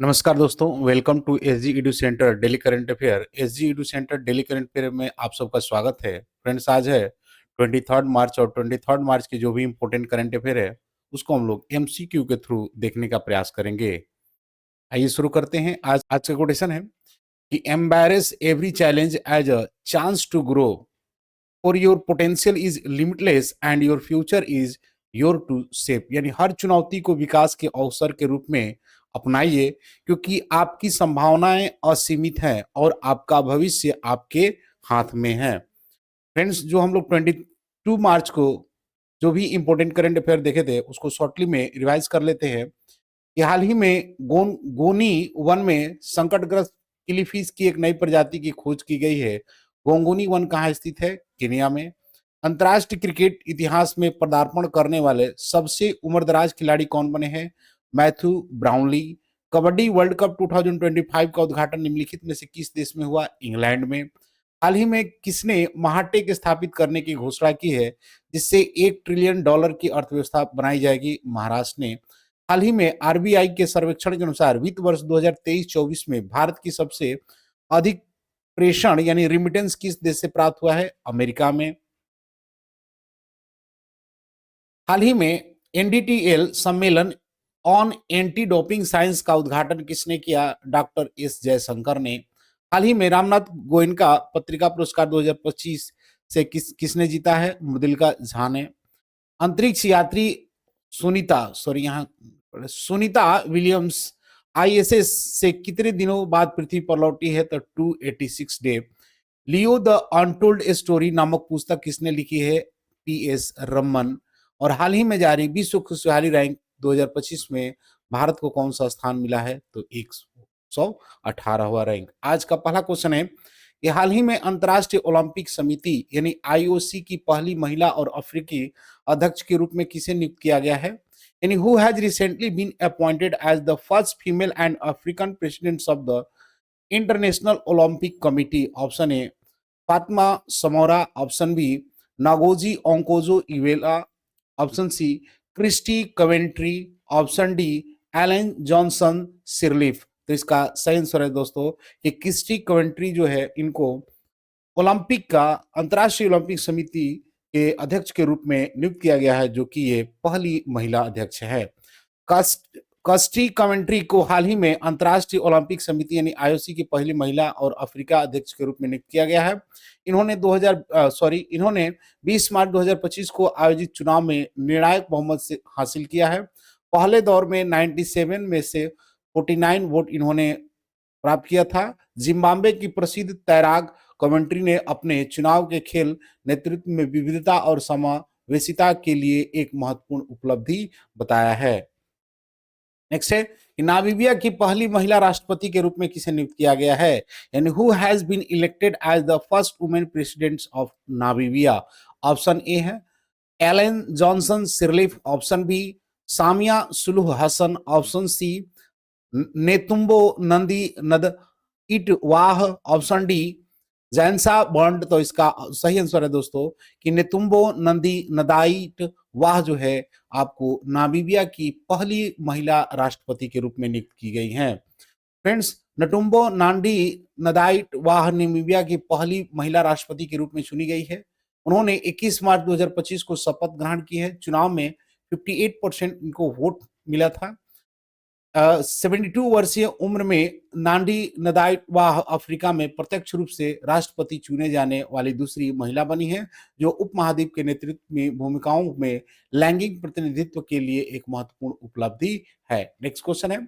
नमस्कार दोस्तों, welcome to SG edu centre daily current affair. SG edu centre daily current affair में आप सबका स्वागत है। फ्रेंड्स, आज है 23 मार्च और 23 मार्च के जो भी इंपॉर्टेंट करंट अफेयर है उसको हम लोग एमसीक्यू के थ्रू देखने का प्रयास करेंगे। आइए शुरू करते हैं। आज का क्वेश्चन है कि embrace every challenge as a chance to grow, for your potential is limitless and your future is your to shape. यानी हर चुनौती को विकास के अवसर के रूप में अपनाइए, क्योंकि आपकी संभावनाएं असीमित हैं और आपका भविष्य आपके हाथ में है। फ्रेंड्स, जो हम लोग 22 मार्च को जो भी इंपॉर्टेंट करंट अफेयर देखे थे उसको शॉर्टली में रिवाइज कर लेते हैं कि हाल ही में गोनी वन में संकटग्रस्त किलीफिश की एक नई प्रजाति की खोज की गई है। गोंगोनी वन कहाँ स्थित है? केनिया में। अंतर्राष्ट्रीय क्रिकेट इतिहास में पदार्पण करने वाले सबसे उम्रदराज खिलाड़ी कौन बने हैं? Matthew Brownlee. Kabaddi world cup 2025 का उद्घाटन निम्नलिखित में से किस देश में हुआ? इंग्लैंड में। हाल ही में किसने महाटेक स्थापित करने की घोषणा की है, जिससे $1 ट्रिलियन की अर्थव्यवस्था बनाई जाएगी? महाराष्ट्र ने। हाल ही में आरबीआई के सर्वेक्षण के अनुसार वित्त वर्ष 2023-24 में भारत की सबसे अधिक प्रेषण यानी रिमिटेंस किस देश से प्राप्त हुआ है? अमेरिका में। हाल ही में एनडीटीएल सम्मेलन ऑन एंटी डोपिंग साइंस का उद्घाटन किसने किया? डॉक्टर एस जयशंकर ने। हाल ही में रामनाथ गोयनका पत्रिका पुरस्कार 2025 से किसने जीता है? मृदुलिका झा ने। अंतरिक्ष यात्री सुनीता विलियम्स आईएसएस से कितने दिनों बाद पृथ्वी पर लौटी है? तो 286 day. Leo the untold story नामक पुस्तक किसने लिखी है? पीएस रमन। और हाल ही में जारी विश्व खुशहाली रैंक 2025 में भारत को कौन सा स्थान मिला है? तो 118वां रैंक। आज का पहला क्वेश्चन है कि हाल ही में अंतर्राष्ट्रीय ओलंपिक समिति यानी आईओसी की पहली महिला और अफ्रीकी अध्यक्ष के रूप में किसे नियुक्त किया गया है? यानी who has recently been appointed as the first female and African president of the International Olympic Committee? Option A Fatima Samoura, option B Ngozi ओंकोजो Iweala, option C Kirsty Coventry, option D Ellen Johnson Sirleaf. तो इसका सही answer है दोस्तों कि Christie Coventry जो है इनको ओलंपिक का अंतर्राष्ट्रीय ओलंपिक समिति के अध्यक्ष के रूप में नियुक्त किया गया है, जो कि ये पहली महिला अध्यक्ष है। कस्टी कमेंट्री को हाल ही में अंतर्राष्ट्रीय ओलंपिक समिति यानी आईओसी की पहली महिला और अफ्रीका अध्यक्ष के रूप में नियुक्त किया गया है। इन्होंने 20 मार्च 2025 को आयोजित चुनाव में निर्णायक बहुमत से हासिल किया है। पहले दौर में 97 में से 49 वोट इन्होंने प्राप्त किया था। जिम्बाब्वे की प्रसिद्ध तैराक कमेंट्री ने अपने चुनाव के खेल नेतृत्व में विविधता और समावेशिता के लिए एक महत्वपूर्ण उपलब्धि बताया है। नेक्स्ट है कि नामीबिया की पहली महिला राष्ट्रपति के रूप में किसे नियुक्त किया गया है? यानी who has been elected as the first women president of Namibia? Option A है Ellen Johnson Sirleaf, option B Samia Suluhu Hassan, option C Netumbo Nandi नद इट वाह, ऑप्शन डी जैनसा बॉन्ड। तो इसका सही आंसर है दोस्तों कि नेतुम्बो नंदी नदाइट वाह जो है आपको नामीबिया की पहली महिला राष्ट्रपति के रूप में नियुक्त की गई हैं। फ्रेंड्स, नटुम्बो नांडी नदाइट वाह नामीबिया की पहली महिला राष्ट्रपति के रूप में चुनी गई है। उन्होंने 21 मार्च 2025 को शपथ ग्रहण की है। चुनाव में 58% इनको वोट मिला था। 72 वर्षीय उम्र में नांडी नदाइटवाह अफ्रीका में प्रत्यक्ष रूप से राष्ट्रपति चुने जाने वाली दूसरी महिला बनी है, जो उपमहाद्वीप के नेतृत्व में भूमिकाओं में लैंगिक प्रतिनिधित्व के लिए एक महत्वपूर्ण उपलब्धि है। नेक्स्ट क्वेश्चन है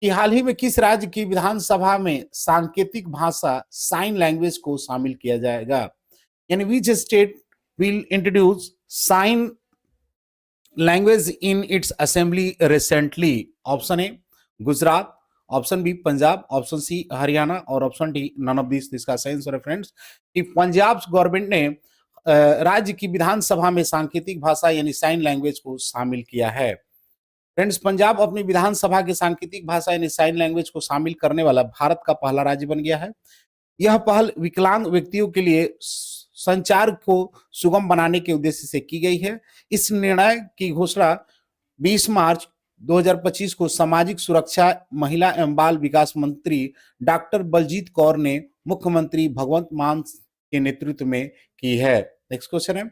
कि हाल ही में किस राज्य की विधानसभा में सांकेतिक भाषा साइन लैंग्वेज को शामिल किया जाएगा? यानी which state will introduce sign language in its assembly recently? Option A Gujarat, option B Punjab, option C Haryana और option D none of this. इसका सही आंसर है फ्रेंड्स कि पंजाब गवर्नमेंट ने राज्य की विधानसभा में सांकेतिक भाषा यानी साइन लैंग्वेज को शामिल किया है। फ्रेंड्स, पंजाब अपनी विधानसभा की सांकेतिक भाषा यानी साइन लैंग्वेज को शामिल करने वाला भारत का पहला राज्य बन गया है। यह पहल विकलांग व्यक्तियों के लिए संचार को सुगम बनाने के उद्देश्य से की गई है। इस निर्णय की घोषणा 20 मार्च 2025 को सामाजिक सुरक्षा, महिला एवं बाल विकास मंत्री डॉक्टर बलजीत कौर ने मुख्यमंत्री भगवंत मान के नेतृत्व में की है। नेक्स्ट क्वेश्चन है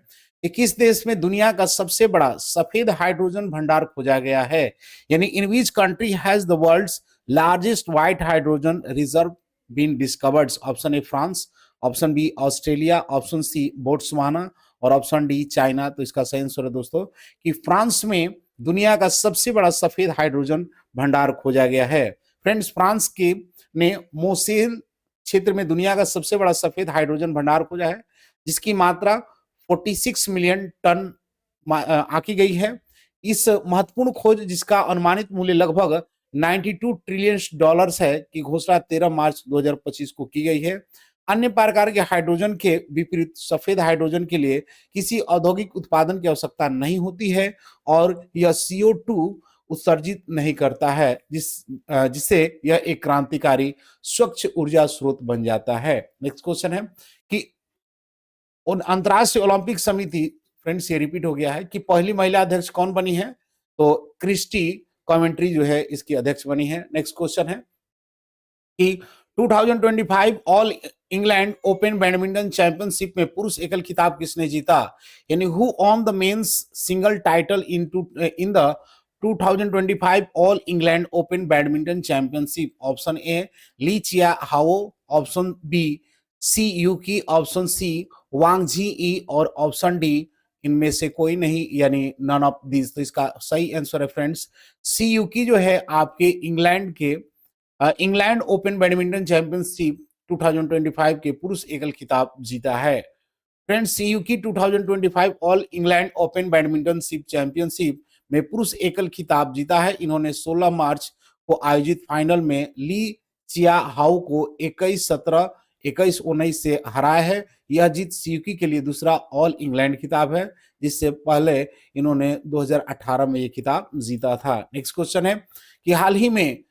कि किस देश में दुनिया का सबसे बड़ा सफेद हाइड्रोजन भंडार खोजा गया है, यानी in which country has the world's largest white hydrogen reserve been discovered. Option A France, option B Australia, option C Botswana और ऑप्शन डी चाइना। तो इसका सही आंसर है दोस्तों कि फ्रांस में दुनिया का सबसे बड़ा सफेद हाइड्रोजन भंडार खोजा गया है। फ्रेंड्स, फ्रांस के ने मोसेल क्षेत्र में दुनिया का सबसे बड़ा सफेद हाइड्रोजन भंडार खोजा है, जिसकी मात्रा 46 मिलियन टन आकी गई है। इस महत्वपूर्ण खोज, जिसका अनुमानित मूल्य लगभग 92 ट्रिलियन डॉलर्स है, की घोषणा 13 मार्च 2025 को की गई है। अन्य प्रकार के हाइड्रोजन के विपरीत सफेद हाइड्रोजन के लिए किसी औद्योगिक उत्पादन की आवश्यकता नहीं होती है और यह CO2 उत्सर्जित नहीं करता है, जिससे यह एक क्रांतिकारी स्वच्छ ऊर्जा स्रोत बन जाता है। नेक्स्ट क्वेश्चन है कि अंतर्राष्ट्रीय ओलंपिक समिति, फ्रेंड्स ये रिपीट हो गया है, कि पहली महिला अध्यक्ष कौन बनी है? तो क्रिस्टी कॉमेंट्री जो है इसकी अध्यक्ष बनी है। नेक्स्ट क्वेश्चन है कि 2025 All England Open badminton championship में पुरुष एकल खिताब किसने जीता, यानी who won the men's single title in the 2025 All England Open badminton championship. Option A Lee Chia Hao, option B Shi Yuqi, option C Wang Zhi Yi और option D इनमें से कोई नहीं, यानी नन ऑफ दिस। तो इसका सही answer है फ्रेंड्स सी यूकी जो है आपके इंग्लैंड के इंग्लैंड ओपन बैडमिंटन चैंपियनशिप 2025 के पुरुष एकल खिताब जीता है। Friends, Shi Yuqi 2025 All England Open badminton championship में पुरुष एकल खिताब जीता है। इन्होंने 16 मार्च को आयोजित फाइनल में ली चिया हाउ को 21-17, 21-19 से हराया है। यह जीत सीयूकी के लिए दूसरा ऑल इंग्लैंड खिताब है, जिससे पहले इन्होंने 2018 में यह खिताब जीता था। नेक्स्ट क्वेश्चन है कि हाल ही में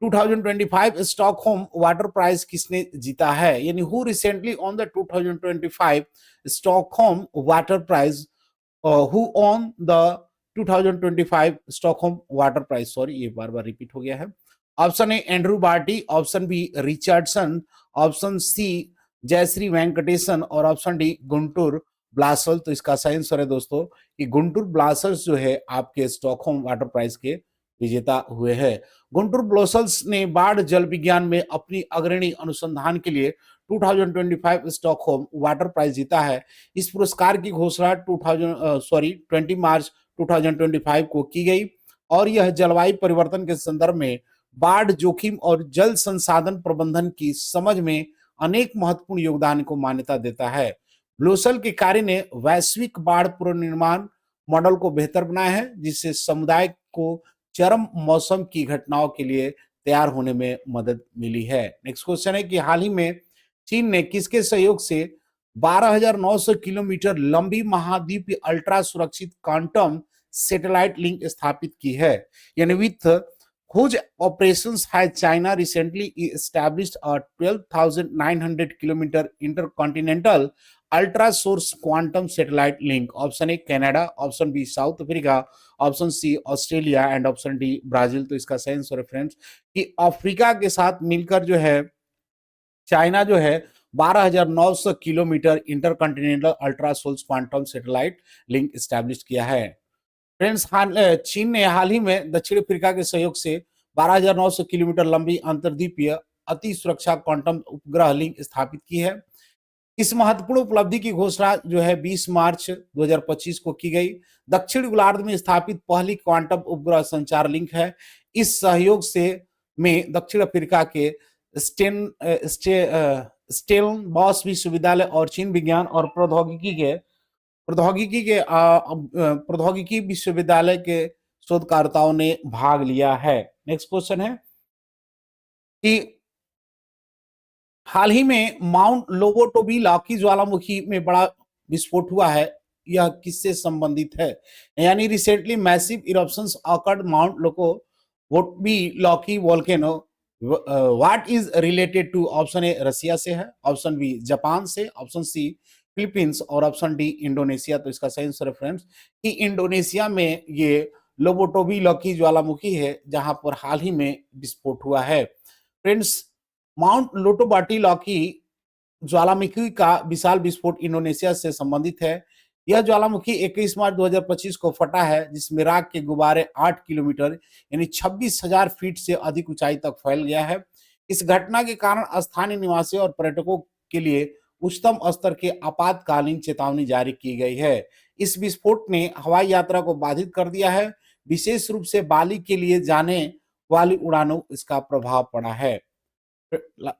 2025 स्टॉकहोम वाटर प्राइज किसने जीता है, यानी who recently won the 2025 Stockholm water prize, who won the 2025 Stockholm water prize, sorry ये बार बार रिपीट हो गया है। Option A Andrew Barty, option B Richardson, option C Jayashree Venkatesan और ऑप्शन डी गुंटूर ब्लासल। तो इसका सही आंसर है दोस्तों कि गुंटूर ब्लासल्स जो है आपके स्टॉकहोम वाटर प्राइज के विजेता हुए हैं। गुंटूर ब्लासल्स ने बाढ़ जल विज्ञान में अपनी अग्रणी अनुसंधान के लिए 2025 स्टॉकहोम वाटर प्राइज जीता है। इस पुरस्कार की घोषणा 20 मार्च 2025 को की गई और यह जलवायु परिवर्तन के संदर्भ में बाढ़ जोखिम और जल संसाधन प्रबंधन की समझ में अनेक महत्वपूर्ण योगदान को मान्यता देता है। ब्लोसल के कार्य ने वैश्विक बाढ़ पुनर्निर्माण मॉडल को बेहतर बनाया है, जिससे समुदाय को चरम मौसम की घटनाओं के लिए तैयार होने में मदद मिली है। नेक्स्ट क्वेश्चन है कि हाल ही में चीन ने किसके सहयोग से 12,900 किलोमीटर लंबी महाद्वीपीय अल्ट्रा सुरक्षित क्वांटम सैटेलाइट लिंक स्थापित की है, यानी with whose operations has China recently established a 12,900 kilometer intercontinental ultra source quantum satellite link। Option A Canada, option B South Africa, option C Australia and option D Brazil. तो इसका सही answer है friends कि Africa के साथ मिलकर जो है चाइना जो है 12,900 kilometre intercontinental ultra source quantum satellite link establish किया है। फ्रेंड्स, चीन ने हाल ही में दक्षिण अफ्रीका के सहयोग से 12,900 किलोमीटर लंबी अंतर्द्वीपीय अति सुरक्षा क्वांटम उपग्रह लिंक स्थापित की है। इस महत्वपूर्ण उपलब्धि की घोषणा जो है 20 मार्च 2025 को की गई। दक्षिण गोलार्ध में स्थापित पहली क्वांटम उपग्रह संचार लिंक है। इस सहयोग से में दक्षिण अफ्रीका के स्टेलनबॉश विश्वविद्यालय और चीन विज्ञान और प्रौद्योगिकी विश्वविद्यालय के शोधकर्ताओं ने भाग लिया है। नेक्स्ट क्वेश्चन है कि हाल ही में माउंट लोबोटोबीला की ज्वालामुखी में बड़ा विस्फोट हुआ है, यह किससे संबंधित है, यानी recently massive eruptions occurred Mount Lewotobi volcano what is related to. Option A Russia से है, ऑप्शन बी जापान से, ऑप्शन सी फिलीपींस और ऑप्शन डी इंडोनेशिया। तो इसका सही आंसर है फ्रेंड्स कि इंडोनेशिया में ये लोबोटोबी ज्वालामुखी है, जहां पर हाल ही में विस्फोट हुआ है। फ्रेंड्स, माउंट लोटोबाटी ज्वालामुखी का विशाल विस्फोट इंडोनेशिया से संबंधित है। यह ज्वालामुखी 21 मार्च 2025 को फटा है, जिसमें राख के गुब्बारे 8 किलोमीटर यानी 26,000 फीट से अधिक ऊंचाई तक फैल गया है। इस घटना के कारण स्थानीय निवासियों और पर्यटकों के लिए उच्चतम स्तर के आपातकालीन चेतावनी जारी की गई है। इस विस्फोट ने हवाई यात्रा को बाधित कर दिया है, विशेष रूप से बाली के लिए जाने वाली उड़ानों इसका प्रभाव पड़ा है।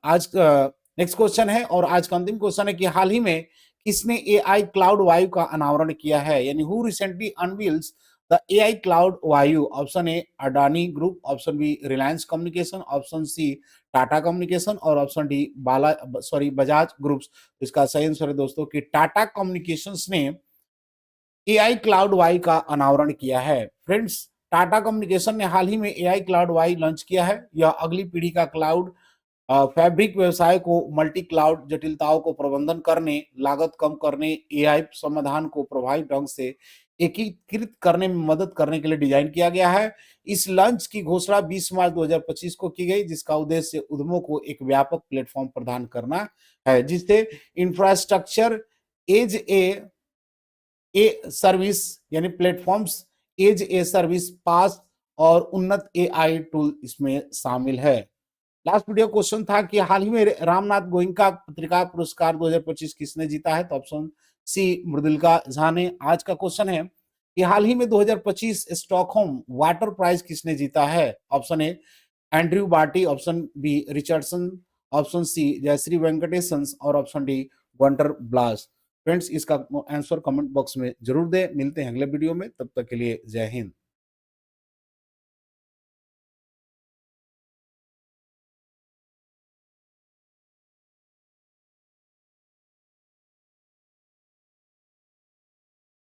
आज नेक्स्ट क्वेश्चन है और आज का अंतिम क्वेश्चन है कि हाल ही में किसने एआई क्लाउड वायु का अनावरण किया है, यानी who recently unveils the AI cloud Vayu. Option A Adani group, option B Reliance communication, option C Tata communication और ऑप्शन डी बजाज ग्रुप्स। इसका सही आंसर है दोस्तों कि टाटा कम्युनिकेशंस ने एआई क्लाउड वाई का अनावरण किया है। फ्रेंड्स, टाटा कम्युनिकेशन ने हाल ही में एआई क्लाउड वाई लॉन्च किया है। यह अगली पीढ़ी का क्लाउड फैब्रिक व्यवसाय को मल्टी क्लाउड जटिलताओं को प्रबंधन करने, लागत कम करने, एआई समाधान को प्रभावी ढंग से एकीकृत करने में मदद करने के लिए डिजाइन किया गया है। इस लॉन्च की घोषणा 20 मार्च 2025 को की गई, जिसका उद्देश्य उद्यमों को एक व्यापक प्लेटफॉर्म प्रदान करना है, जिससे इंफ्रास्ट्रक्चर एज ए सर्विस यानी प्लेटफॉर्म्स एज ए सर्विस पास और उन्नत एआई टूल इसमें शामिल है। लास्ट वीडियो क्वेश्चन था कि हाल ही में रामनाथ गोयनका पत्रिका पुरस्कार 2025 किसने जीता है, तो ऑप्शन सी मृदुलिका झा ने। आज का क्वेश्चन है कि हाल ही में 2025 स्टॉकहोम वाटर प्राइज किसने जीता है। Option A Andrew Barty, option B Richardson, option C Jayashree Venkatesan और option D Gunter Blass. Friends, इसका आंसर कमेंट बॉक्स में जरूर दें। मिलते हैं अगले वीडियो में, तब तक के लिए जय हिंद।